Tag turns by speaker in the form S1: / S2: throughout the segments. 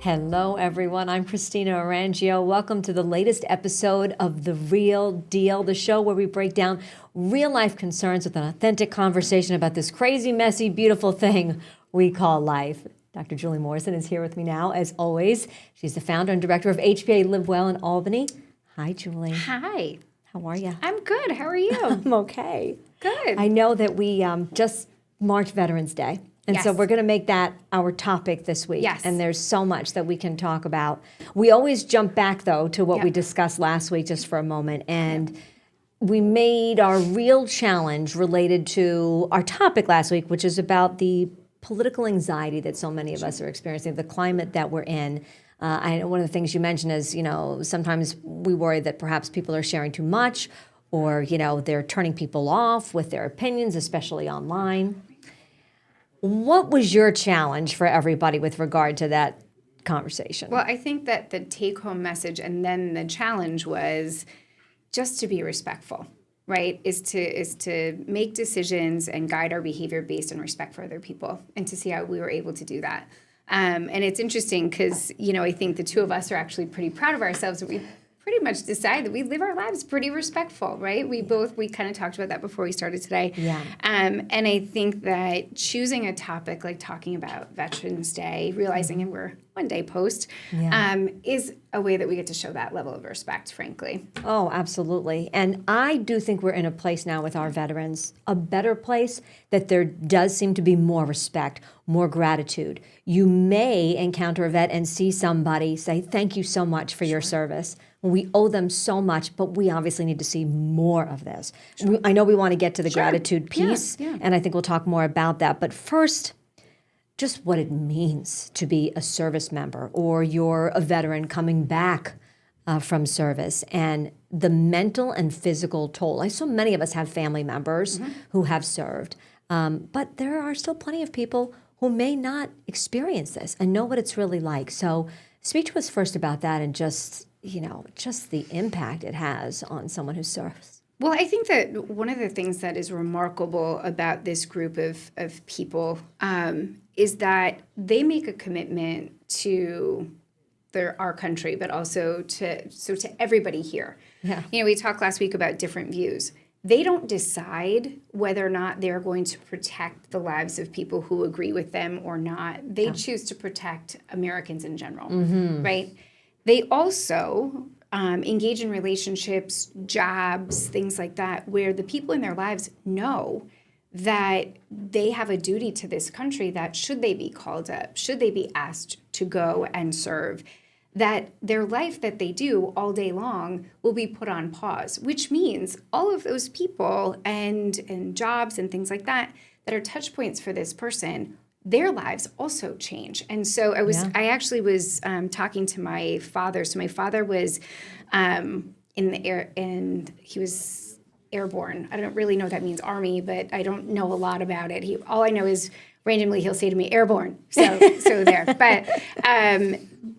S1: Hello, everyone. I'm Christina Arangio. Welcome to the latest episode of The Real Deal, the show where we break down real-life concerns with an authentic conversation about this crazy, messy, beautiful thing we call life. Dr. Julie Morrison is here with me now, as always. She's the founder and director of HPA Live Well in Albany. Hi, Julie.
S2: Hi.
S1: How are you?
S2: I'm good. How are you?
S1: I'm okay.
S2: Good.
S1: I know that we just marked Veterans Day. And so
S2: Yes.
S1: we're going to make that our topic this week.
S2: Yes.
S1: And there's so much that we can talk about. We always jump back, though, to what we
S2: Yep.
S1: discussed last week just for a moment. And we made our real challenge related to our topic last week, which is about the political anxiety that so many of us are experiencing, the climate that we're in. I know one of the things you mentioned is, sometimes we worry that perhaps people are sharing too much or, they're turning people off with their opinions, especially online. What was your challenge for everybody with regard to that conversation?
S2: Well, I think that the take-home message and then the challenge was just to be respectful, right? Is to make decisions and guide our behavior based on respect for other people, and to see how we were able to do that. And it's interesting because, I think the two of us are actually pretty proud of ourselves that we pretty much decide that we live our lives pretty respectful, right? We kind of talked about that before we started today.
S1: Yeah.
S2: And I think that choosing a topic like talking about Veterans Day, realizing we're one day post, is a way that we get to show that level of respect, frankly.
S1: Oh, absolutely. And I do think we're in a place now with our veterans, a better place, that there does seem to be more respect, more gratitude. You may encounter a vet and see somebody say, thank you so much for your service. We owe them so much, but we obviously need to see more of this. I know we want to get to the gratitude piece, and I think we'll talk more about that. But first, just what it means to be a service member, or you're a veteran coming back from service, and the mental and physical toll. So many of us have family members who have served, but there are still plenty of people who may not experience this and know what it's really like. So speak to us first about that and just the impact it has on someone who serves.
S2: Well, I think that one of the things that is remarkable about this group of people is that they make a commitment to our country, but also to everybody here.
S1: Yeah.
S2: We talked last week about different views. They don't decide whether or not they're going to protect the lives of people who agree with them or not. They choose to protect Americans in general, right? They also engage in relationships, jobs, things like that, where the people in their lives know that they have a duty to this country, that should they be called up, should they be asked to go and serve, that their life that they do all day long will be put on pause, which means all of those people and jobs and things like that are touch points for this person, their lives also change. And so I actually was talking to my father. So my father was in the air, and he was airborne. I don't really know what that means, Army, but I don't know a lot about it. All I know is randomly he'll say to me, airborne. So there.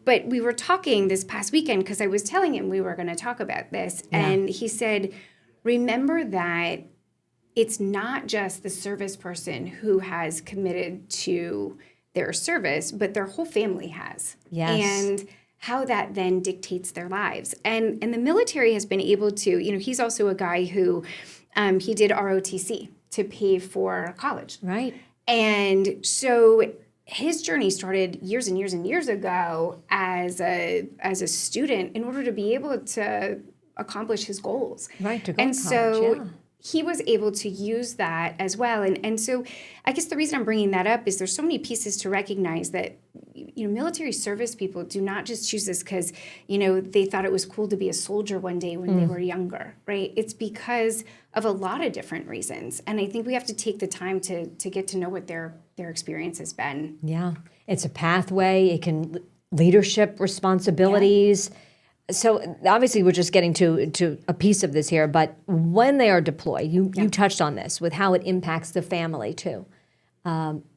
S2: But we were talking this past weekend because I was telling him we were going to talk about this. Yeah. And he said, remember that it's not just the service person who has committed to their service, but their whole family has.
S1: Yes.
S2: And how that then dictates their lives. And the military has been able to, he's also a guy who he did ROTC to pay for college.
S1: Right.
S2: And so his journey started years and years and years ago as a student in order to be able to accomplish his goals.
S1: Right, to go
S2: and
S1: to college,
S2: so he was able to use that as well. And so I guess the reason I'm bringing that up is there's so many pieces to recognize that, military service people do not just choose this because, they thought it was cool to be a soldier one day when they were younger, right? It's because of a lot of different reasons. And I think we have to take the time to get to know what their experience has been.
S1: Yeah. It's a pathway. It can leadership responsibilities. Yeah. So obviously we're just getting to a piece of this here, but when they are deployed, you touched on this with how it impacts the family too.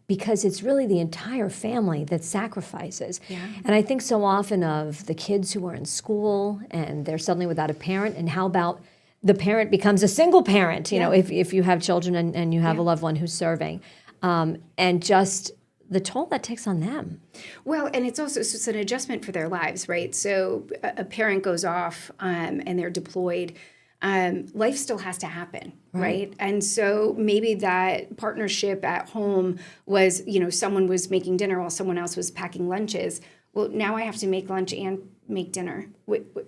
S1: Because it's really the entire family that sacrifices. Yeah. And I think so often of the kids who are in school and they're suddenly without a parent, and how about the parent becomes a single parent, if you have children and you have a loved one who's serving. And just the toll that takes on them.
S2: Well, and it's also it's an adjustment for their lives, right? So a parent goes off and they're deployed. Life still has to happen, right? And so maybe that partnership at home was, someone was making dinner while someone else was packing lunches. Well, now I have to make lunch and make dinner.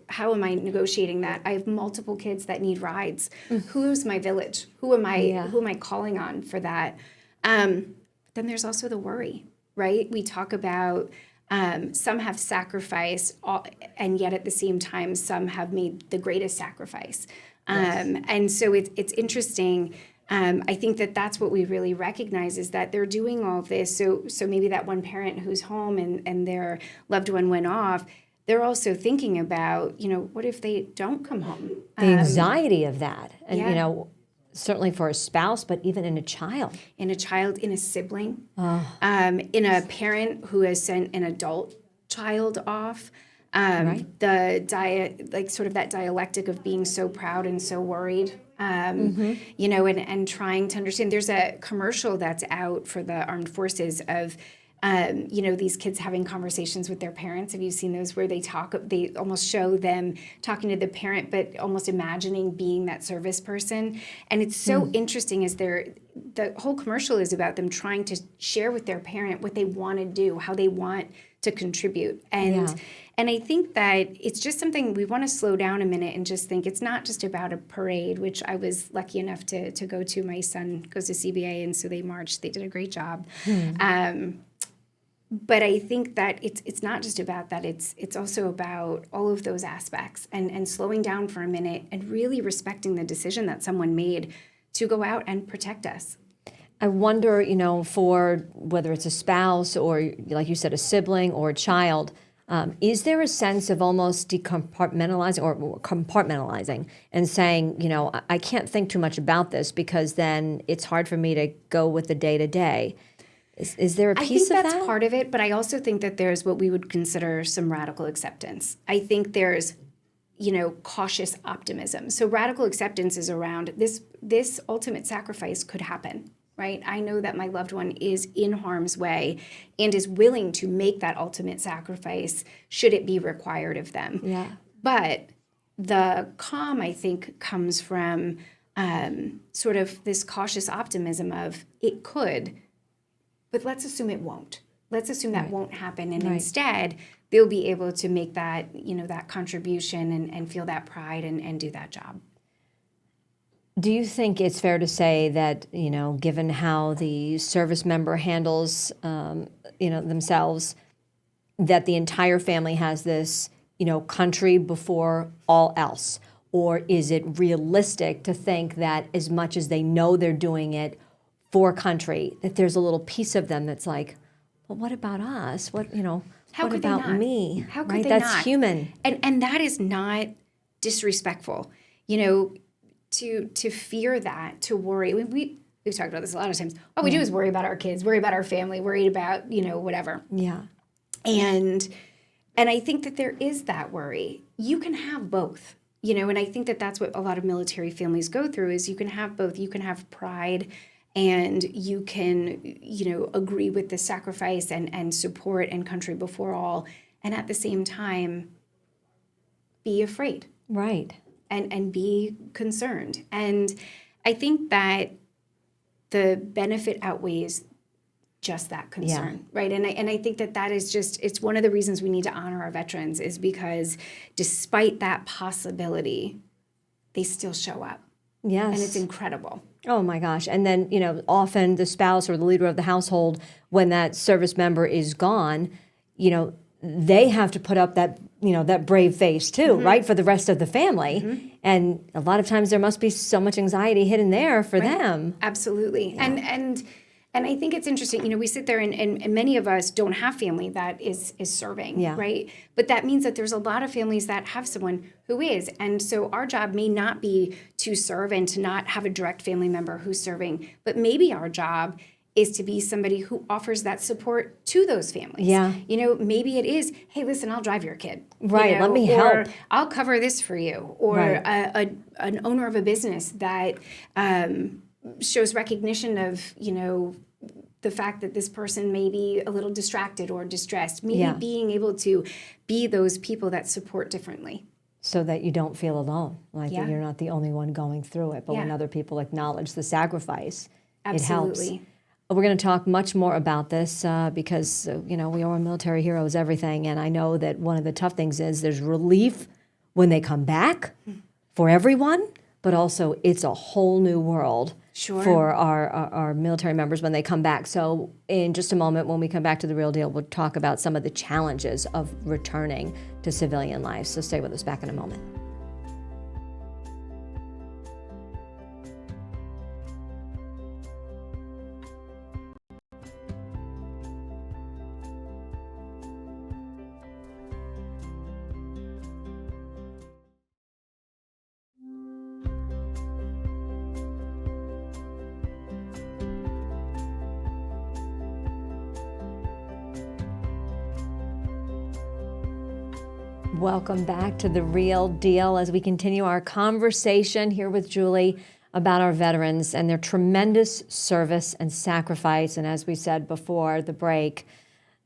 S2: How am I negotiating that? I have multiple kids that need rides. Who's my village? Who am I calling on for that? Then there's also the worry, right? We talk about some have sacrificed, and yet at the same time, some have made the greatest sacrifice. And so it's interesting. I think that's what we really recognize is that they're doing all of this. So maybe that one parent who's home and their loved one went off, they're also thinking about, what if they don't come home?
S1: The anxiety of that. And, certainly for a spouse, but even in a child.
S2: In a sibling, in a parent who has sent an adult child off. Sort of that dialectic of being so proud and so worried, and trying to understand. There's a commercial that's out for the armed forces of, these kids having conversations with their parents. Have you seen those where they almost show them talking to the parent, but almost imagining being that service person? And it's so interesting as the whole commercial is about them trying to share with their parent what they want to do, how they want to contribute. And I think that it's just something we want to slow down a minute and just think it's not just about a parade, which I was lucky enough to go to. My son goes to CBA, and so they marched. They did a great job. But I think that it's not just about that. It's also about all of those aspects and slowing down for a minute and really respecting the decision that someone made to go out and protect us.
S1: I wonder, for whether it's a spouse or, like you said, a sibling or a child, is there a sense of almost compartmentalizing and saying, I can't think too much about this because then it's hard for me to go with the day-to-day? Is there a piece of that?
S2: I think that's part of it, but I also think that there's what we would consider some radical acceptance. I think there's, cautious optimism. So radical acceptance is around this ultimate sacrifice could happen, right? I know that my loved one is in harm's way and is willing to make that ultimate sacrifice should it be required of them.
S1: Yeah.
S2: But the calm, I think, comes from sort of this cautious optimism of it could, but let's assume it won't. Let's assume that won't happen. And instead, they'll be able to make that, that contribution and feel that pride and do that job.
S1: Do you think it's fair to say that, given how the service member handles, themselves, that the entire family has this, country before all else? Or is it realistic to think that as much as they know they're doing it for country, that there's a little piece of them that's like, well, what about us? What about me?
S2: How could
S1: right?
S2: they
S1: That's
S2: not?
S1: human.
S2: And that is not disrespectful. To fear that, to worry. We've talked about this a lot of times. All we do is worry about our kids, worry about our family, worried about, whatever.
S1: Yeah.
S2: And I think that there is that worry. You can have both, and I think that that's what a lot of military families go through is you can have both. You can have pride and you can, agree with the sacrifice and support and country before all, and at the same time, be afraid.
S1: Right.
S2: And be concerned. And I think that the benefit outweighs just that concern, right? And I think that is just, it's one of the reasons we need to honor our veterans is because despite that possibility, they still show up.
S1: Yes.
S2: And it's incredible.
S1: Oh my gosh. And then, often the spouse or the leader of the household, when that service member is gone, they have to put up that, that brave face too, right? For the rest of the family. And a lot of times there must be so much anxiety hidden there for them.
S2: Absolutely. Yeah. And I think it's interesting, we sit there and many of us don't have family that is serving, right? But that means that there's a lot of families that have someone who is. And so our job may not be to serve and to not have a direct family member who's serving, but maybe our job is to be somebody who offers that support to those families.
S1: Yeah.
S2: Maybe it is, hey, listen, I'll drive your kid.
S1: Right, let me
S2: or
S1: help.
S2: I'll cover this for you. Or an owner of a business that shows recognition of, the fact that this person may be a little distracted or distressed, maybe
S1: Yeah.
S2: being able to be those people that support differently.
S1: So that you don't feel alone, like
S2: Yeah.
S1: that you're not the only one going through it. But when
S2: Yeah.
S1: other people acknowledge the sacrifice, it helps.
S2: Absolutely.
S1: We're going to talk much more about this because, we are military heroes, everything. And I know that one of the tough things is there's relief when they come back for everyone, but also it's a whole new world
S2: Sure.
S1: for our military members when they come back. So in just a moment, when we come back to The Real Deal, we'll talk about some of the challenges of returning to civilian life. So stay with us, back in a moment. Welcome back to The Real Deal as we continue our conversation here with Julie about our veterans and their tremendous service and sacrifice. And as we said before the break,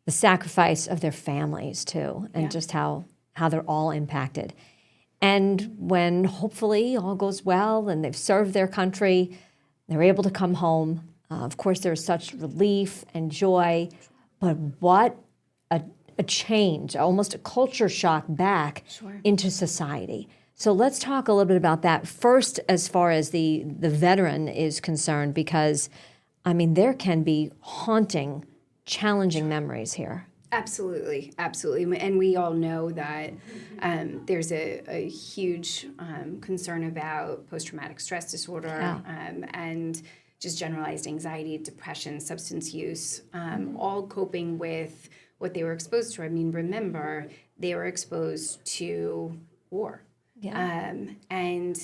S1: the sacrifice of their families too, and just how they're all impacted. And when hopefully all goes well and they've served their country, they're able to come home. Of course, there's such relief and joy, but what a change, almost a culture shock back into society. So let's talk a little bit about that first, as far as the veteran is concerned, because there can be haunting, challenging memories here.
S2: Absolutely, absolutely. And we all know that there's a huge concern about post-traumatic stress disorder and just generalized anxiety, depression, substance use, all coping with what they were exposed to. Remember, they were exposed to war.
S1: Yeah.
S2: And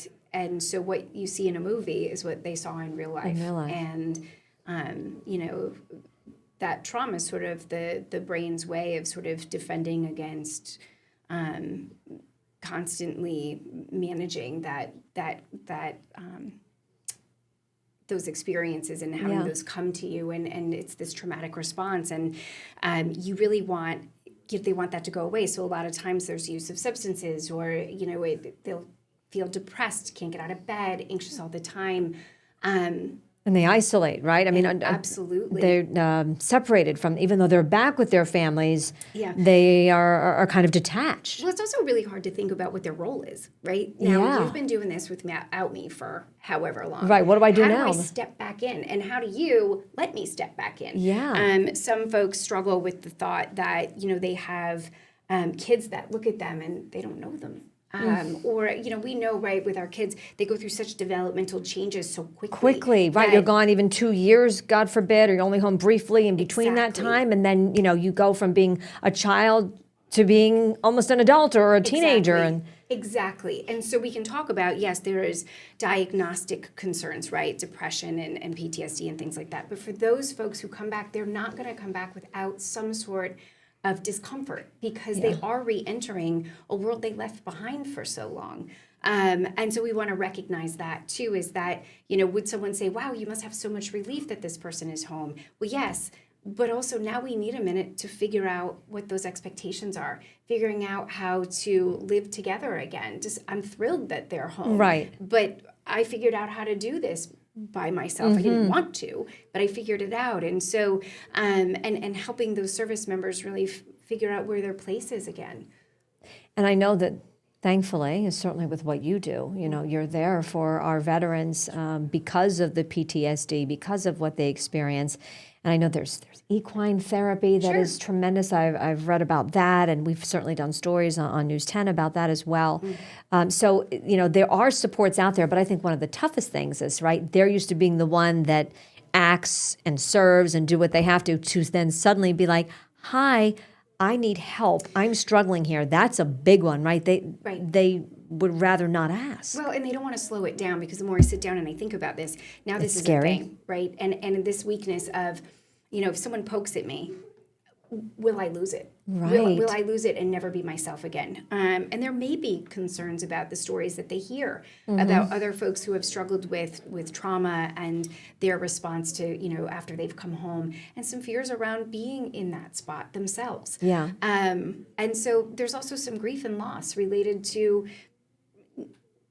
S2: so what you see in a movie is what they saw in real life. And, that trauma is sort of the brain's way of sort of defending against constantly managing those experiences and having those come to you, and it's this traumatic response, and you really want they want that to go away. So a lot of times there's use of substances, or they'll feel depressed, can't get out of bed, anxious all the time.
S1: And they isolate, right?
S2: Absolutely.
S1: They're separated from, even though they're back with their families, they are kind of detached.
S2: Well, it's also really hard to think about what their role is, right? Now, you've been doing this without me for however long.
S1: Right, what do I do now?
S2: How do I step back in? And how do you let me step back in?
S1: Yeah.
S2: Some folks struggle with the thought that, they have kids that look at them and they don't know them. Or, we know, right, with our kids, they go through such developmental changes so quickly.
S1: Right? You're gone even 2 years, God forbid, or you're only home briefly in between that time. And then, you go from being a child to being almost an adult or a teenager.
S2: Exactly. And so we can talk about, yes, there is diagnostic concerns, right? Depression and PTSD and things like that. But for those folks who come back, they're not going to come back without some sort of discomfort, because they are re-entering a world they left behind for so long. And so we want to recognize that too, is that, would someone say, wow, you must have so much relief that this person is home? Well, yes, but also now we need a minute to figure out what those expectations are, figuring out how to live together again. I'm thrilled that they're home.
S1: Right.
S2: But I figured out how to do this by myself. I didn't want to, but I figured it out. And so, and helping those service members really figure out where their place is again.
S1: And I know that, thankfully, and certainly with what you do, you're there for our veterans because of the PTSD, because of what they experience. And I know there's equine therapy that is tremendous. I've read about that, and we've certainly done stories on News 10 about that as well. So, there are supports out there, but I think one of the toughest things is, right, they're used to being the one that acts and serves and do what they have to then suddenly be like, hi, I need help. I'm struggling here. That's a big one, right? They would rather not ask.
S2: Well, and they don't want to slow it down, because the more I sit down and I think about this, now this is
S1: scary.
S2: a thing, right? And this weakness of, if someone pokes at me, will I lose it?
S1: Right.
S2: Will I lose it and never be myself again? And there may be concerns about the stories that they hear about other folks who have struggled with trauma and their response to, after they've come home, and some fears around being in that spot themselves.
S1: Yeah.
S2: And so there's also some grief and loss related to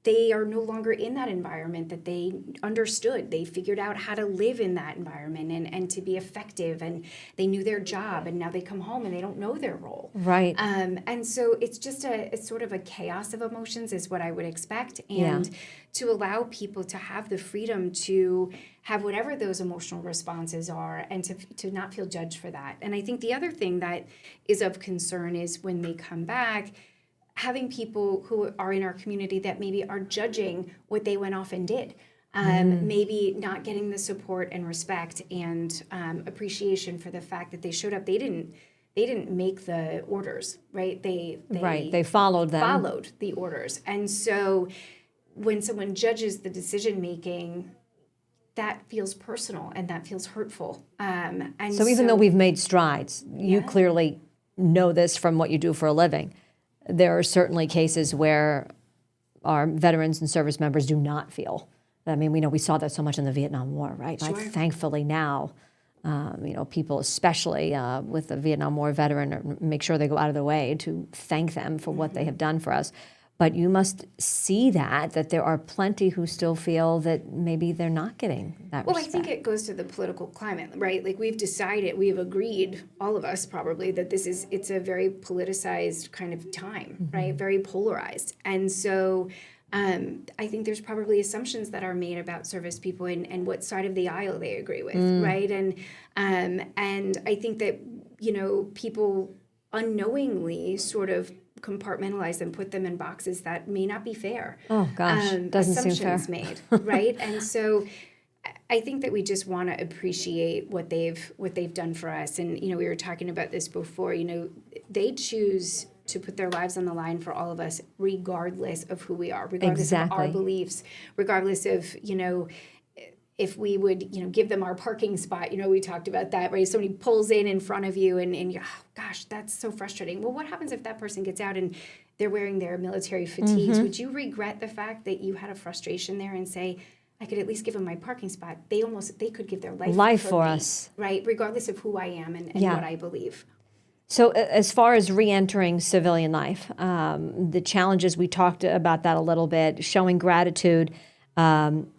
S2: they are no longer in that environment that they understood. They figured out how to live in that environment and to be effective, and they knew their job, and now they come home and they don't know their role.
S1: Right.
S2: And so it's just it's sort of a chaos of emotions is what I would expect. And to allow people to have the freedom to have whatever those emotional responses are and to not feel judged for that. And I think the other thing that is of concern is when they come back, having people who are in our community that maybe are judging what they went off and did. Maybe not getting the support and respect and appreciation for the fact that they showed up. They didn't make the orders, right?
S1: They followed them.
S2: Followed the orders. And so when someone judges the decision making, that feels personal and that feels hurtful. And
S1: so even though we've made strides, you clearly know this from what you do for a living. There are certainly cases where our veterans and service members do not feel. I mean, we saw that so much in the Vietnam War, right?
S2: Sure.
S1: Like, thankfully now, people, especially with the Vietnam War veteran, make sure they go out of their way to thank them for what they have done for us. But you must see that there are plenty who still feel that maybe they're not getting that
S2: Well,
S1: respect.
S2: I think it goes to the political climate, right? Like we've agreed, all of us probably, that it's a very politicized kind of time, right? Very polarized. And so I think there's probably assumptions that are made about service people and what side of the aisle they agree with, right? And I think that, people unknowingly sort of compartmentalize and put them in boxes that may not be fair.
S1: Oh gosh, doesn't seem fair.
S2: Assumptions made, right? And so I think that we just want to appreciate what they've done for us. And we were talking about this before. They choose to put their lives on the line for all of us, regardless of who we are, regardless of our beliefs, regardless of if we would, give them our parking spot. We talked about that, right? Somebody pulls in front of you and you're, oh, gosh, that's so frustrating. Well, what happens if that person gets out and they're wearing their military fatigues? Would you regret the fact that you had a frustration there and say, I could at least give them my parking spot? They could give their life
S1: for
S2: me,
S1: us.
S2: Right? Regardless of who I am and what I believe.
S1: So as far as re-entering civilian life, the challenges, we talked about that a little bit, showing gratitude,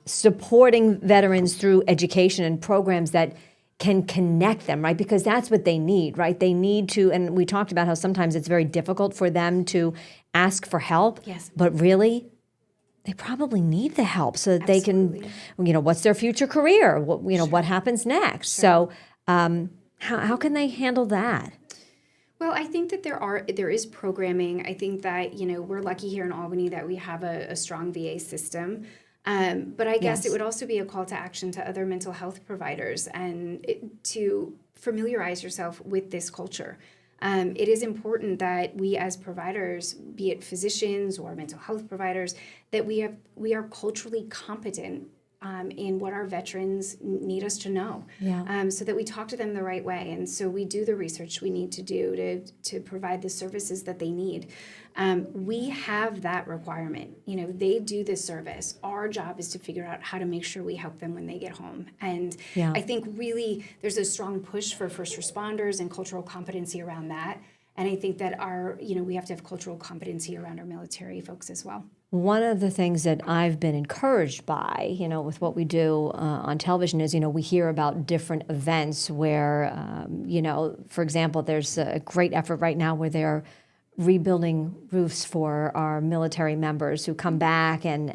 S1: supporting veterans through education and programs that can connect them, right? Because that's what they need, right? They need to, and we talked about how sometimes it's very difficult for them to ask for help.
S2: Yes.
S1: But really, they probably need the help so that they can, what's their future career? What happens next? Sure. So how can they handle that?
S2: Well, I think that there is programming. I think that, we're lucky here in Albany that we have a strong VA system. But I guess it would also be a call to action to other mental health providers and to familiarize yourself with this culture. It is important that we as providers, be it physicians or mental health providers, that we are culturally competent in what our veterans need us to know, so that we talk to them the right way. And so we do the research we need to do to provide the services that they need. We have that requirement. They do this service. Our job is to figure out how to make sure we help them when they get home. And I think really there's a strong push for first responders and cultural competency around that. And I think that we have to have cultural competency around our military folks as well.
S1: One of the things that I've been encouraged by, with what we do on television is, we hear about different events where, for example, there's a great effort right now where they're rebuilding roofs for our military members who come back, and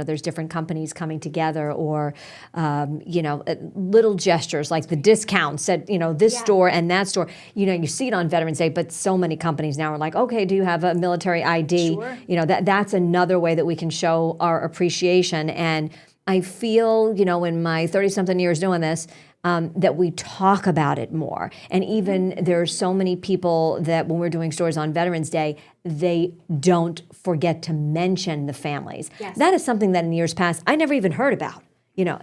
S1: there's different companies coming together, or little gestures like the discounts at this store and that store. You see it on Veterans Day, but so many companies now are like, okay, do you have a military ID?
S2: Sure.
S1: That's another way that we can show our appreciation. And I feel, in my 30-something years doing this, that we talk about it more. And even there are so many people that when we're doing stories on Veterans Day, they don't forget to mention the families.
S2: Yes.
S1: That is something that in years past, I never even heard about. You know,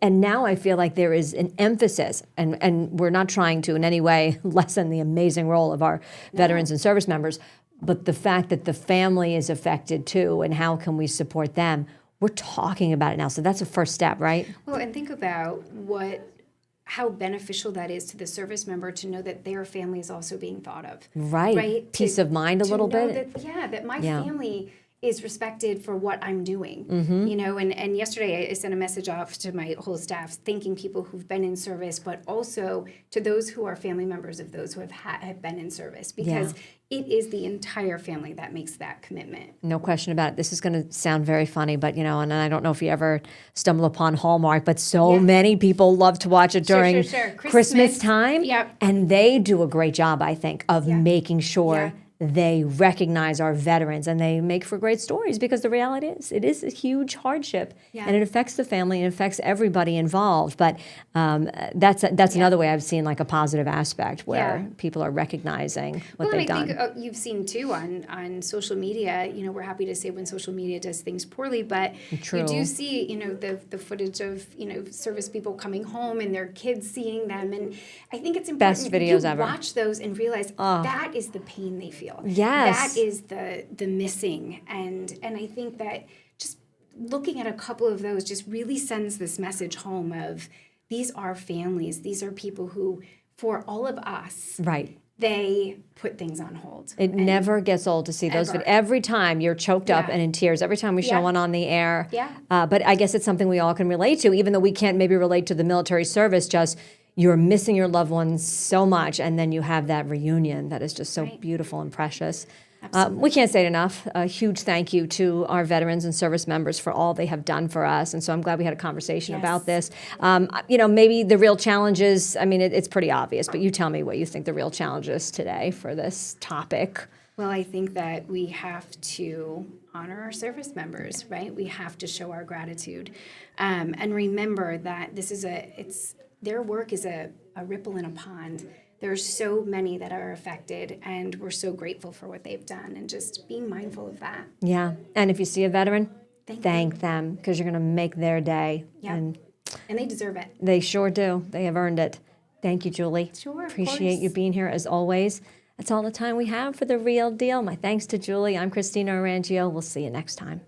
S1: and now I feel like there is an emphasis, and we're not trying to in any way lessen the amazing role of our veterans and service members, but the fact that the family is affected too, and how can we support them? We're talking about it now, so that's a first step, right?
S2: Well, and think about how beneficial that is to the service member to know that their family is also being thought of.
S1: Right. Peace of mind a little bit.
S2: That my family is respected for what I'm doing. You know, and yesterday I sent a message off to my whole staff thanking people who've been in service, but also to those who are family members of those who have been in service, because it is the entire family that makes that commitment.
S1: No question about it. This is going to sound very funny, but you know, and I don't know if you ever stumble upon Hallmark, but so many people love to watch it during Christmas time.
S2: Yep.
S1: And they do a great job, I think, of making sure they recognize our veterans, and they make for great stories, because the reality is it is a huge hardship and it affects the family and it affects everybody involved. But that's another way I've seen like a positive aspect where people are recognizing what they've done.
S2: I think you've seen too on social media, you know, we're happy to say when social media does things poorly, but you do see, you know, the footage of, you know, service people coming home and their kids seeing them. And I think it's important
S1: Best videos ever.
S2: Watch those and realize that is the pain they feel.
S1: Yes.
S2: That is the missing. And I think that just looking at a couple of those just really sends this message home of these are families. These are people who, for all of us, they put things on hold.
S1: It never gets old to see those. But every time you're choked up and in tears, every time we show one on the air. But I guess it's something we all can relate to, even though we can't maybe relate to the military service, just you're missing your loved ones so much, and then you have that reunion that is just so beautiful and precious. We can't say it enough. A huge thank you to our veterans and service members for all they have done for us. And so I'm glad we had a conversation about this. You know, maybe the real challenges, I mean, it's pretty obvious, but you tell me what you think the real challenge is today for this topic.
S2: Well, I think that we have to honor our service members, right? We have to show our gratitude, and remember that their work is a ripple in a pond. There are so many that are affected, and we're so grateful for what they've done, and just being mindful of that.
S1: Yeah, and if you see a veteran, thank them, because you're going to make their day.
S2: Yeah, and they deserve it.
S1: They sure do. They have earned it. Thank you, Julie.
S2: Sure,
S1: Appreciate you being here as always. That's all the time we have for The Real Deal. My thanks to Julie. I'm Christina Arangio. We'll see you next time.